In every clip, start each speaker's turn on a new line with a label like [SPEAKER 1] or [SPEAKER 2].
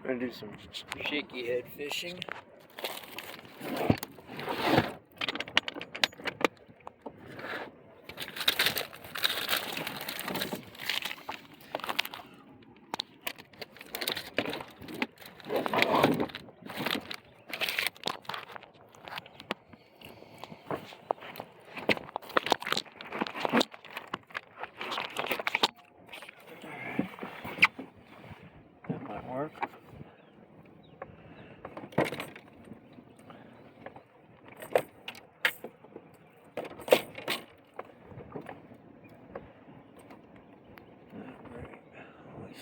[SPEAKER 1] I'm gonna do some shaky-head fishing. That might work.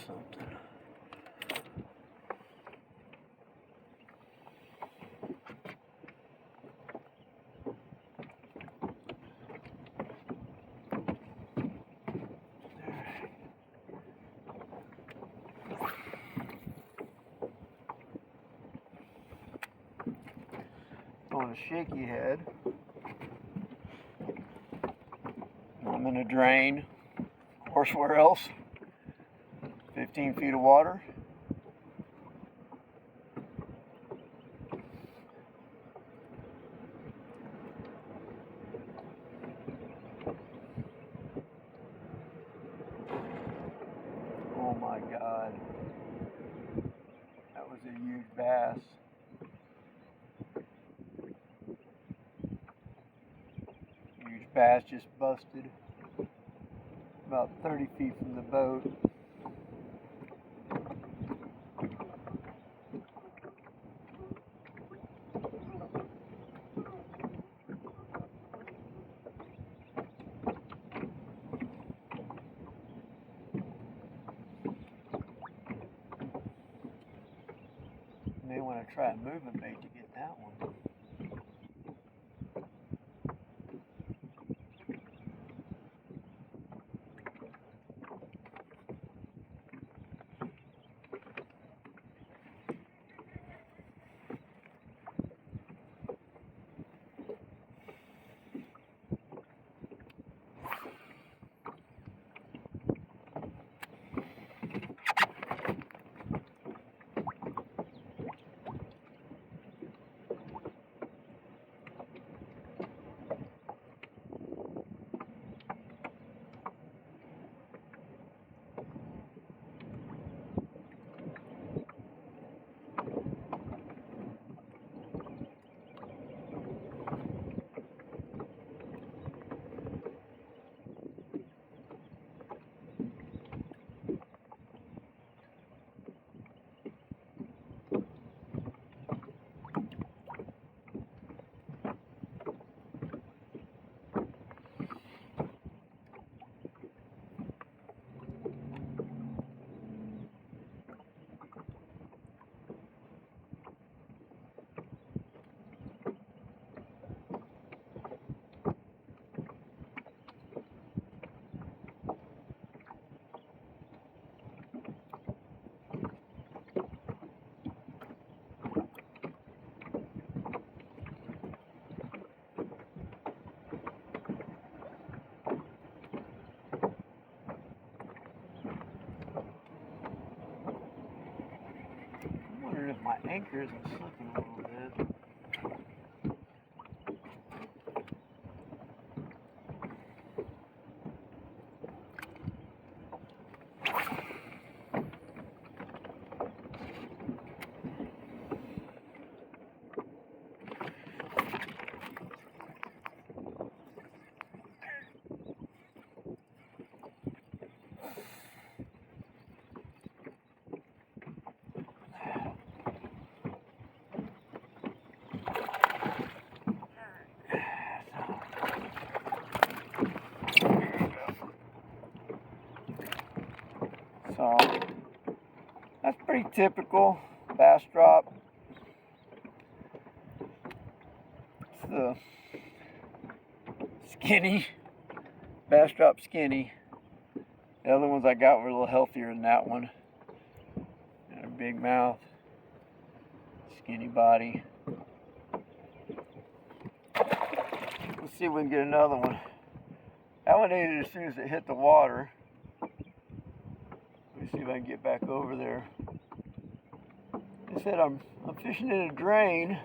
[SPEAKER 1] Something. On a Shakeyhead, I'm in a drain. Of course, where else? 15 feet of water. Oh my God. That was a huge bass. Huge bass just busted. About 30 feet from the boat. May want to try a moving bait to get that one. I'm wondering if my anchor isn't slipping a little bit. So that's pretty typical Bastrop. It's the skinny Bastrop skinny. The other ones I got were a little healthier than that one. And a big mouth, skinny body. Let's see if we can get another one. That one ate it as soon as it hit the water. Let me see if I can get back over there. I said I'm fishing in a drain.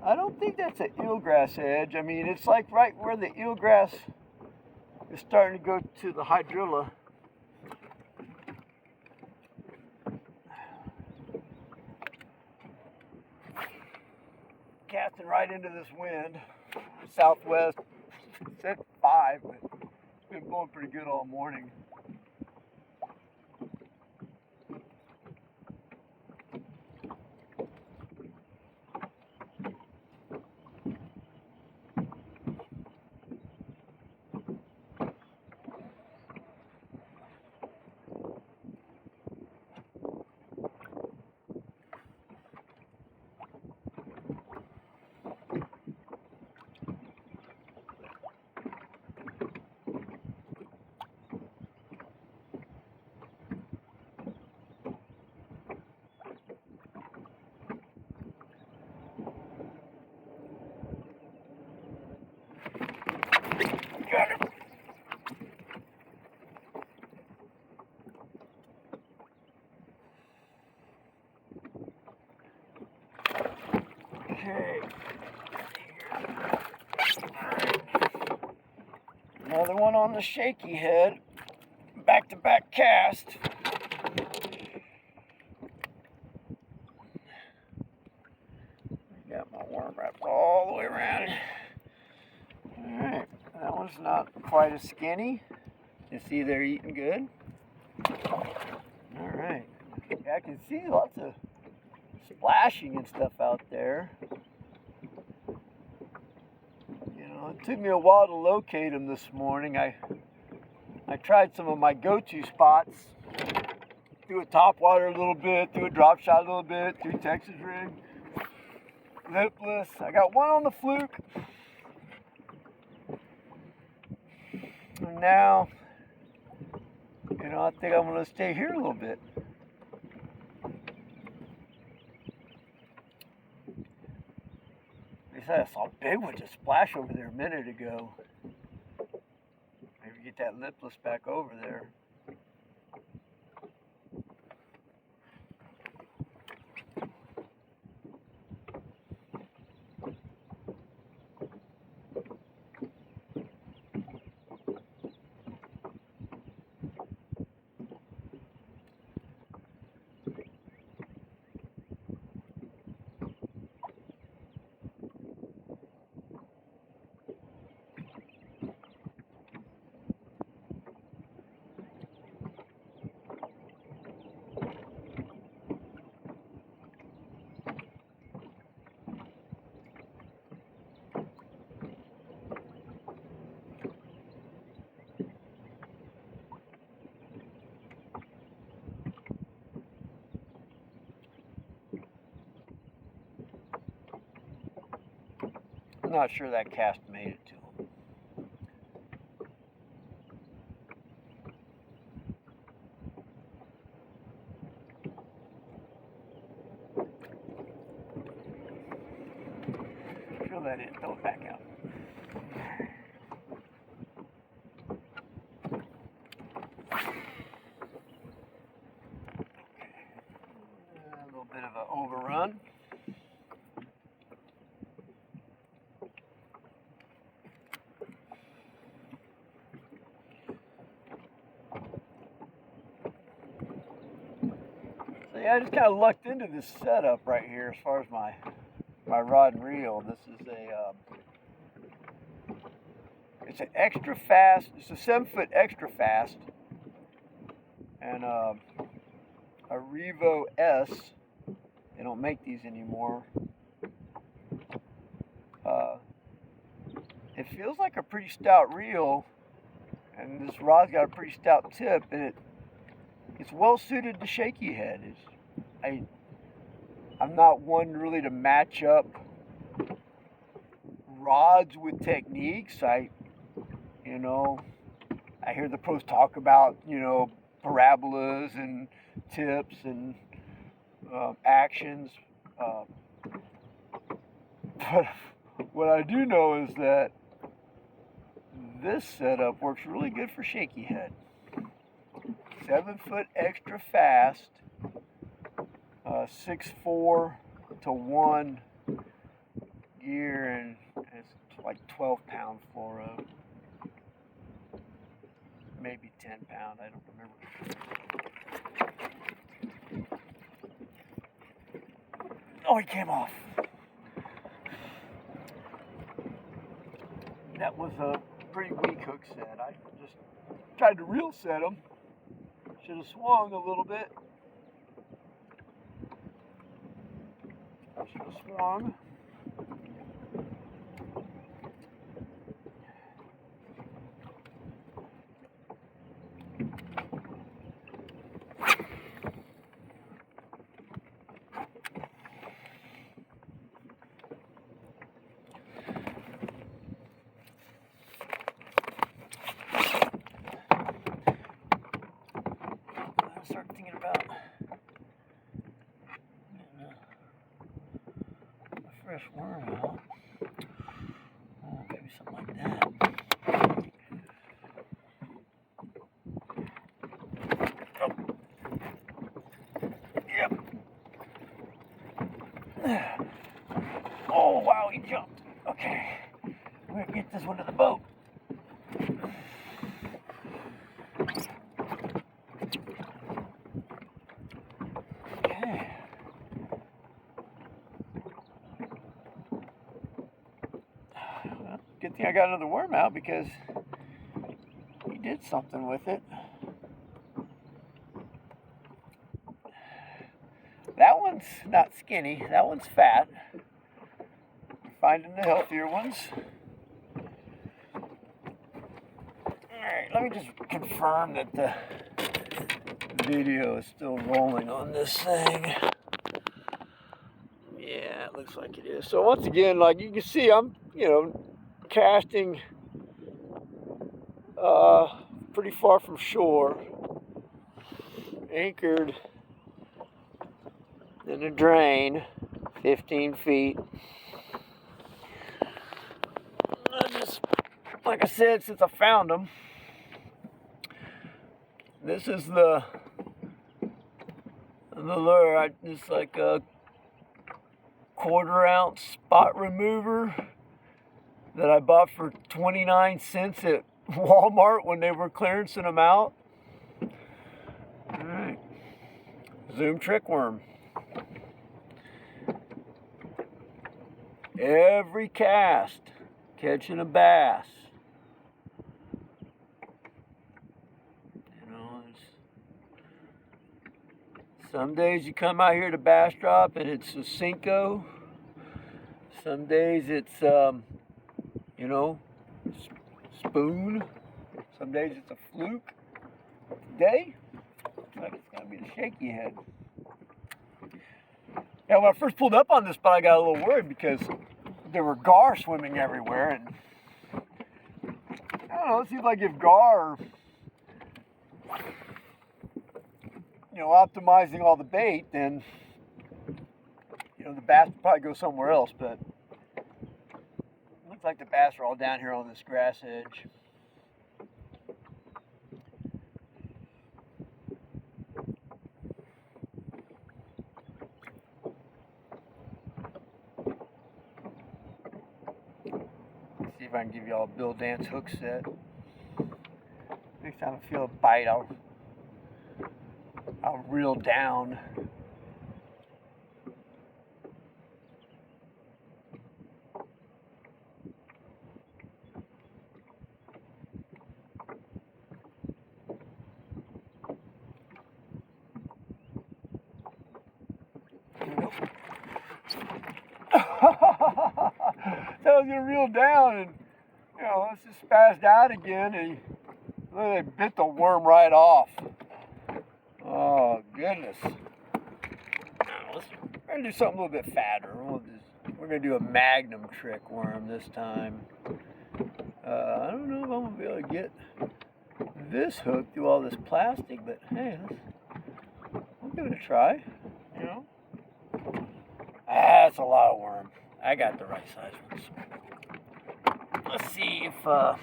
[SPEAKER 1] I don't think that's an eelgrass edge. I mean, it's like right where the eelgrass is starting to go to the hydrilla. Casting right into this wind, southwest. It's at 5, but it's been blowing pretty good all morning. Got it. Okay. Another one on the Shakeyhead. Back-to-back cast. Got my worm wrapped all the way around. Alright, that one's not quite as skinny. You see they're eating good. Alright, I can see lots of splashing and stuff out there. You know, it took me a while to locate them this morning. I tried some of my go-to spots. Threw a top water a little bit, threw a drop shot a little bit, threw Texas rig, lipless. I got one on the fluke. And now, you know, I think I'm going to stay here a little bit. They said I saw a big one just splash over there a minute ago. Maybe get that lipless back over there. I'm not sure that cast made it to him. Fill that in, throw it back out. A little bit of an overrun. So yeah, I just kind of lucked into this setup right here as far as my rod and reel. This is it's an extra fast. It's a 7-foot extra fast, and a Revo S. They don't make these anymore. It feels like a pretty stout reel, and this rod's got a pretty stout tip, and it's well suited to Shakeyhead. I'm not one really to match up rods with techniques. I hear the pros talk about, parabolas and tips and actions. But what I do know is that this setup works really good for Shakeyhead. 7-foot extra fast, 6'4" to 1 gear, and it's like 12-pound fluoro. Maybe 10-pound, I don't remember. Oh, he came off. That was a pretty weak hook set. I just tried to reel set him. Should have swung a little bit. Should have swung. Start thinking about a fresh worm out. Oh, maybe something like that. Oh. Yep. Oh, wow, he jumped. Okay. We're going to get this one to the boat. Good thing I got another worm out because he did something with it. That one's not skinny, that one's fat. Finding the healthier ones. Alright, let me just confirm that the video is still rolling on this thing. Yeah, it looks like it is. So once again, like you can see, I'm, casting pretty far from shore, anchored in a drain, 15 feet. Like I said, since I found them, this is the lure. It's like a 1/4 ounce spot remover that I bought for 29 cents at Walmart when they were clearancing them out. Alright. Zoom trick worm. Every cast, catching a bass. Some days you come out here to Bastrop and it's a Cinco. Some days it's, spoon. Some days it's a fluke. Today, looks like it's going to be the Shakeyhead. Now, when I first pulled up on this spot, I got a little worried because there were gar swimming everywhere. And I don't know, it seems like if gar, optimizing all the bait, then, the bass would probably go somewhere else. But it looks like the bass are all down here on this grass edge. Let's see if I can give y'all a Bill Dance hook set. Next time I feel a bite, I'll reel down. So I was gonna reel down, and it's just spazzed out again, and literally bit the worm right off. Oh goodness! We're gonna do something a little bit fatter. We're gonna do a Magnum trick worm this time. I don't know if I'm gonna be able to get this hook through all this plastic, but hey, we'll give it a try. That's a lot of worm. I got the right size ones. Let's see if, yeah,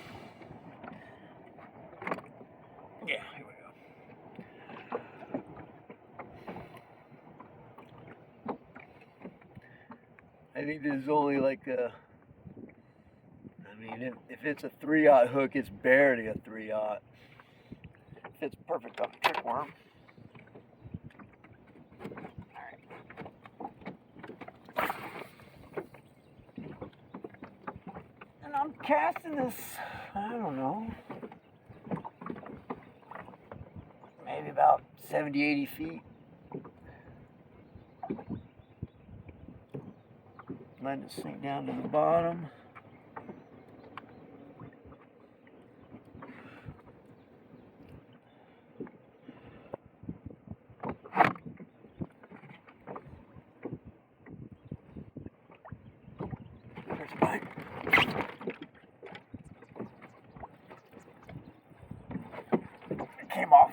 [SPEAKER 1] here we go. I think this is only like a, I mean, if it's a 3/0 hook, it's barely a 3/0. Fits perfect on a trick worm. And I'm casting this, I don't know, maybe about 70, 80 feet. Letting it sink down to the bottom. There's a bite. It came off.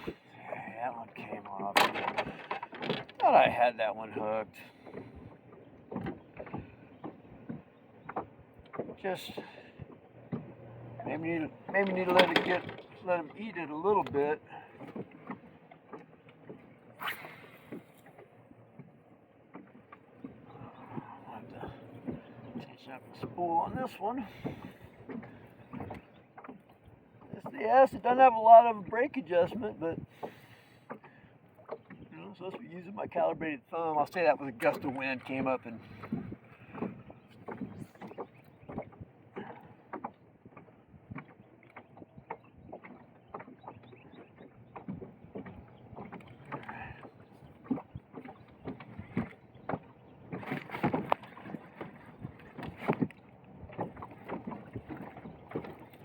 [SPEAKER 1] Okay, that one came off. Thought I had that one hooked. Just maybe need to let him eat it a little bit. I'll have to change up the spool on this one. Yes, it doesn't have a lot of brake adjustment, but you know, I'm supposed to be using my calibrated thumb. I'll say that with a gust of wind came up and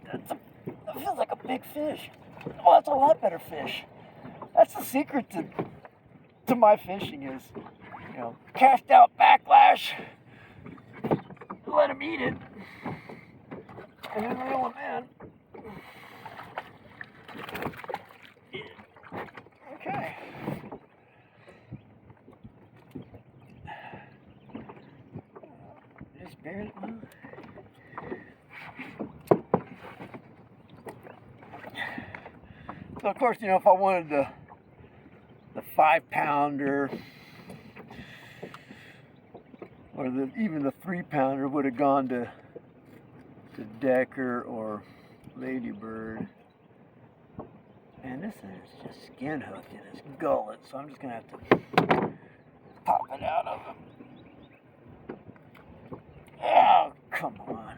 [SPEAKER 1] that feels like a big fish. Oh, that's a lot better fish. That's the secret to my fishing is, you know, cast out backlash, let him eat it, and then reel him in. Okay. Just barely. So of course, you know, if I wanted the 5-pounder or even the 3-pounder would have gone to Decker or Ladybird. And this is just skin hooked in his gullet, so I'm just gonna have to pop it out of him. Oh, come on.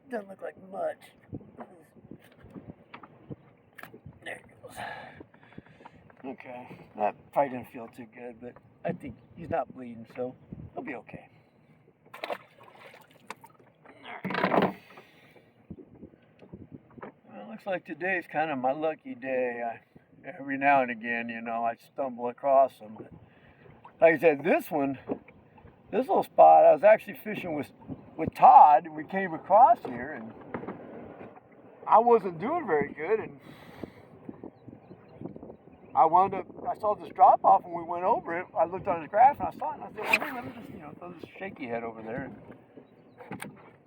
[SPEAKER 1] Doesn't look like much. There it goes. Okay, that probably didn't feel too good, but I think he's not bleeding, so he'll be okay. Well, it looks like today's kind of my lucky day. Every now and again, you know, I stumble across them. But like I said, this little spot, I was actually fishing with Todd, and we came across here, and I wasn't doing very good, and I saw this drop off, and we went over it. I looked on his graph, and I saw it, and I said, well, hey, let me just, you know, throw this Shakeyhead over there.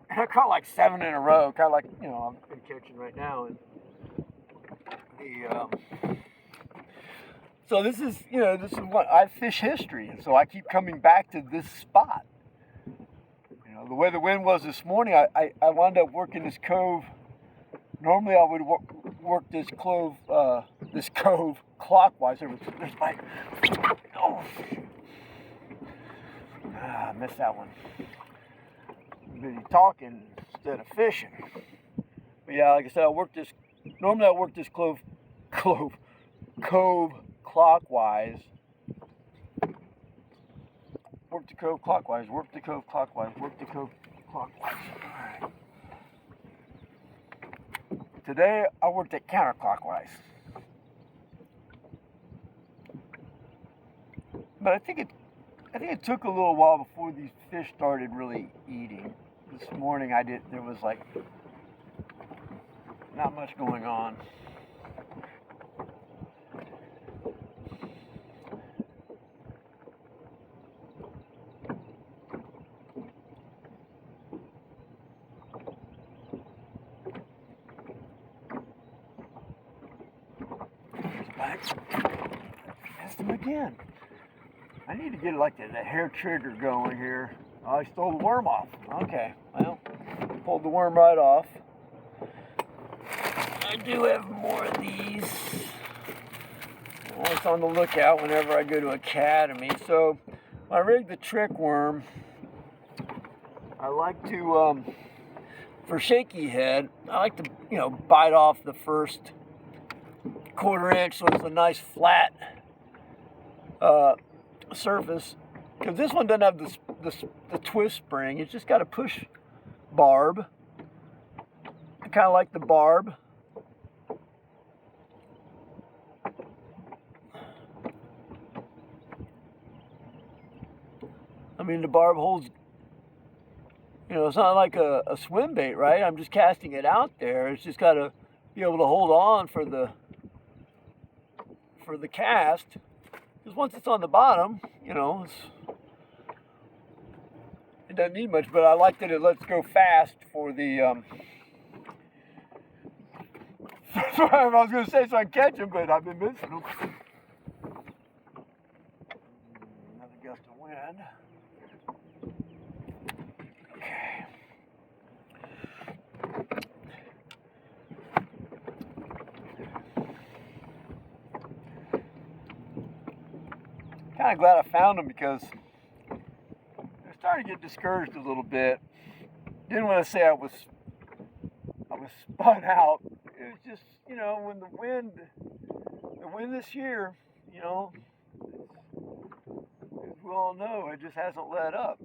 [SPEAKER 1] And I caught like 7 in a row, kind of like, you know, I'm catching right now. And so this is what I fish history, and so I keep coming back to this spot. You know, the way the wind was this morning, I wound up working this cove. Normally I would work this cove clockwise. There's my, oh, I missed that one. I'm busy talking instead of fishing. But yeah, like I said, normally I work this cove clockwise. Work the cove clockwise, work the cove clockwise, work the cove clockwise. All right. Today I worked it counterclockwise. But I think it took a little while before these fish started really eating. This morning there was like not much going on. Missed him again. I need to get like the hair trigger going here. Oh, I stole the worm off. Okay, well, pulled the worm right off. I do have more of these. Always on the lookout whenever I go to Academy. So when I rig the trick worm, I like to, for Shakeyhead, I like to, bite off the first 1/4 inch so it's a nice flat surface. Because this one doesn't have the twist spring. It's just got a push barb. I kind of like the barb. I mean, the barb holds, it's not like a swim bait, right? I'm just casting it out there. It's just got to be able to hold on for the cast. Because once it's on the bottom, it doesn't need much, but I like that it lets go fast for the, I was going to say so I can catch them, but I've been missing them. Another gust of wind. Okay. Kind of glad I found them because I'm starting to get discouraged a little bit. Didn't want to say I was spun out. It was just, when the wind this year, as we all know, it just hasn't let up.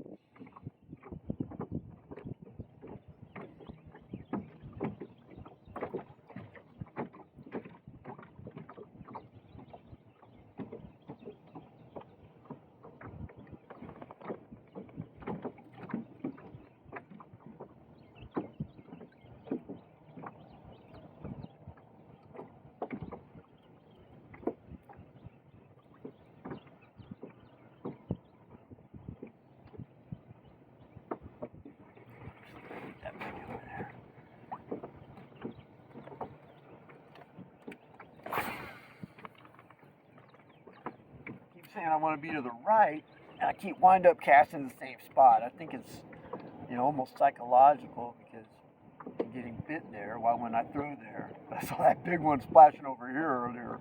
[SPEAKER 1] Saying I want to be to the right, and I wind up casting the same spot. I think it's, almost psychological because I'm getting bit there. Why when I throw there? I saw that big one splashing over here earlier.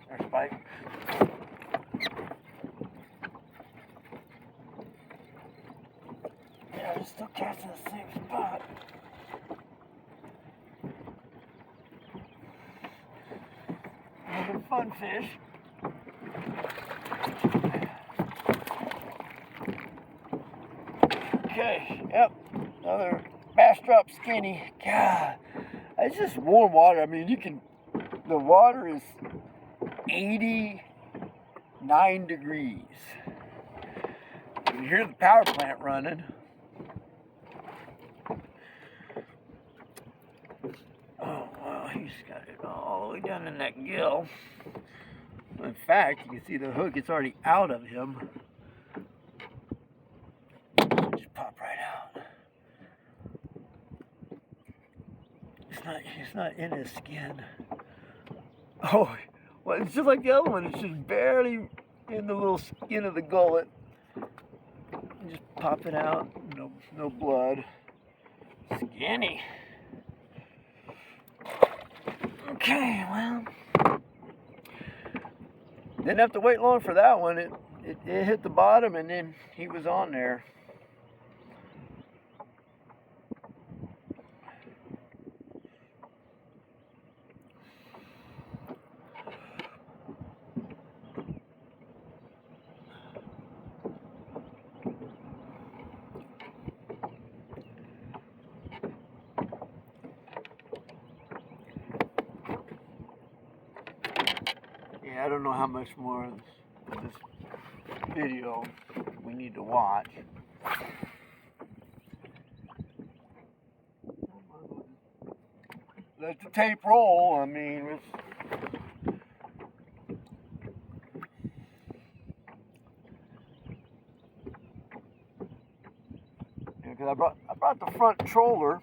[SPEAKER 1] There's bite. Yeah, I'm still catching the same spot. Another fun fish. Okay, yep, another Bastrop skinny. God, it's just warm water. I mean, the water is 89 degrees. You hear the power plant running. he's got it all the way down in that gill. In fact, you can see the hook, it's already out of him. Just pop right out. It's not in his skin. Oh, well, it's just like the other one. It's just barely in the little skin of the gullet. You just pop it out. No blood. Skinny. Okay, well, didn't have to wait long for that one. It hit the bottom and then he was on there. Yeah, I don't know how much more of this video we need to watch. Let the tape roll. I mean, because I brought the front troller.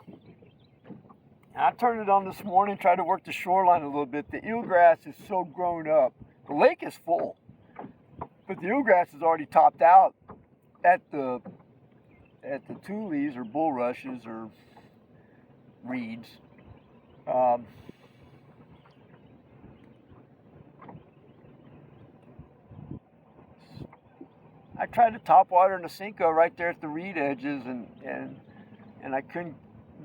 [SPEAKER 1] And I turned it on this morning, tried to work the shoreline a little bit. The eelgrass is so grown up. The lake is full, but the eelgrass is already topped out at the tules or bulrushes or reeds. I tried to top water in the Cinco right there at the reed edges, and I couldn't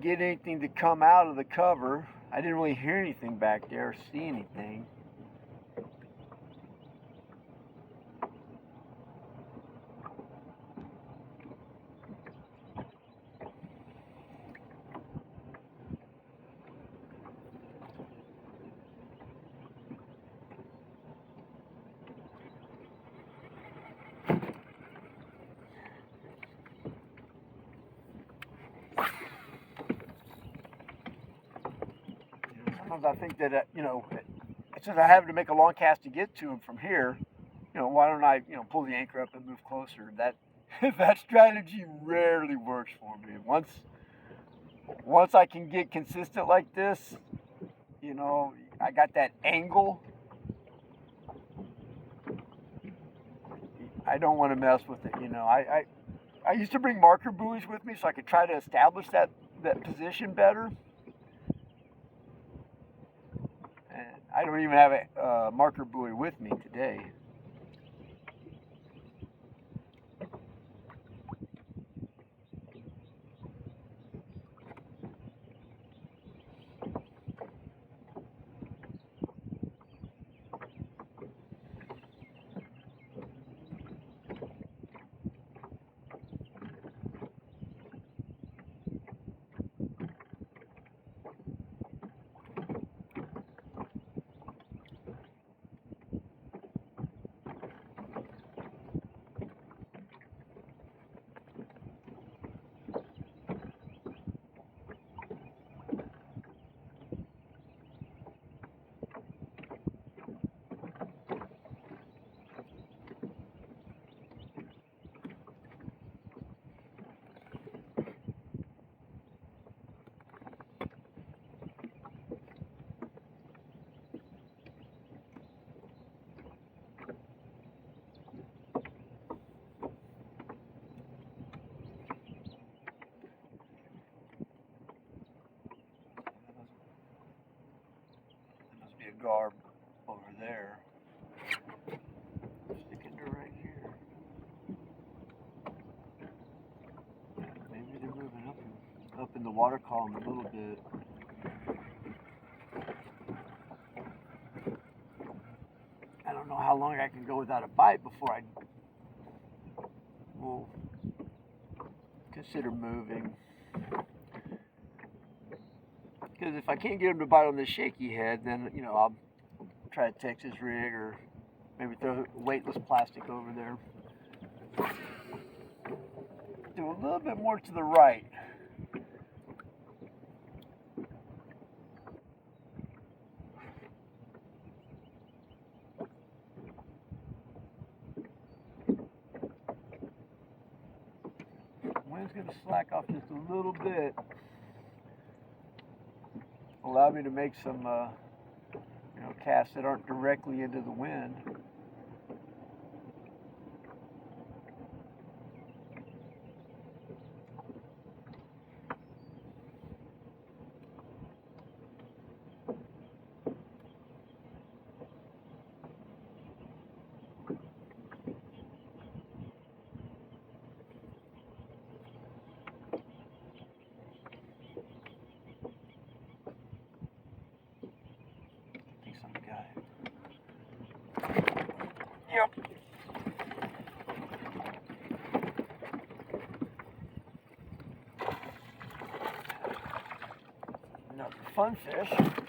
[SPEAKER 1] get anything to come out of the cover. I didn't really hear anything back there or see anything. Sometimes I think that, since I have to make a long cast to get to him from here, why don't I, pull the anchor up and move closer? That strategy rarely works for me. Once I can get consistent like this, I got that angle. I don't want to mess with it. I used to bring marker buoys with me so I could try to establish that position better. And I don't even have a marker buoy with me today. Garb over there. Sticking to right here. Maybe they're moving up in the water column a little bit. I don't know how long I can go without a bite before I will consider moving. Because if I can't get him to bite on this Shakeyhead, then I'll try a Texas rig or maybe throw weightless plastic over there. Do a little bit more to the right. Wind's going to slack off just a little bit. Allow me to make some casts that aren't directly into the wind. Yep. Another fun fish.